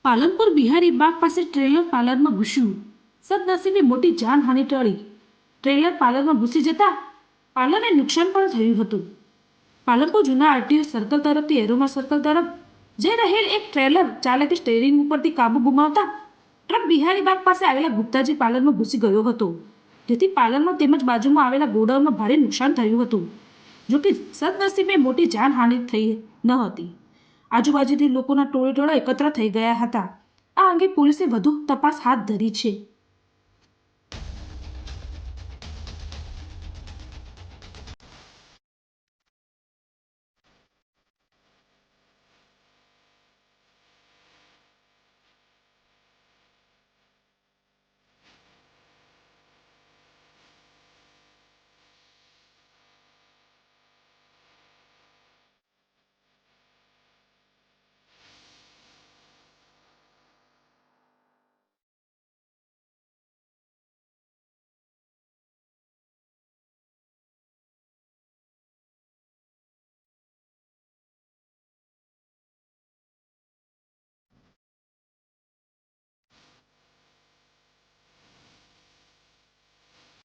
પાલનપુર બિહારી બાગ પાસે ટ્રેલર પાર્લરમાં ઘૂસ્યું. સદનસીબે મોટી જાનહાનિ ટળી. ટ્રેલર પાર્લરમાં ઘૂસી જતા પાર્લરને નુકસાન પણ થયું હતું. પાલનપુર જૂના આરટીઓ સર્કલ તરફથી એરોમા સર્કલ તરફ જઈ રહેલ એક ટ્રેલર ચાલકે સ્ટેરિંગ ઉપરથી કાબુ ગુમાવતા ટ્રક બિહારી બાગ પાસે આવેલા ગુપ્તાજી પાર્લરમાં ઘૂસી ગયો હતો, જેથી પાર્લરમાં તેમજ બાજુમાં આવેલા ગોડાઉનમાં ભારે નુકસાન થયું હતું. જોકે સદનસીબે મોટી જાનહાનિ થઈ ન હતી. આજુબાજુથી લોકોના ટોળે એકત્ર થઈ ગયા હતા. આ અંગે પોલીસે વધુ તપાસ હાથ ધરી છે.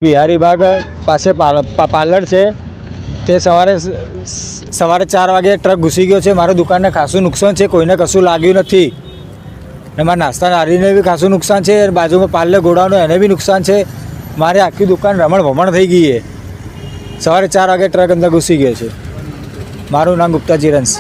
બિહારી બાગ પાસે પાર્લર છે. તે સવારે 4 વાગે ટ્રક ઘૂસી ગયો છે. મારી દુકાનને ખાસું નુકસાન છે, કોઈને કશું લાગ્યું નથી. ને મારા નાસ્તા નારીને બી ખાસું નુકસાન છે. બાજુમાં પાર્લર ગોડાઉન એને બી નુકસાન છે. મારી આખી દુકાન રમણ થઈ ગઈ છે. સવારે 4 વાગે ટ્રક અંદર ઘૂસી ગયો છે. મારું નામ ગુપ્તાજી રંસ.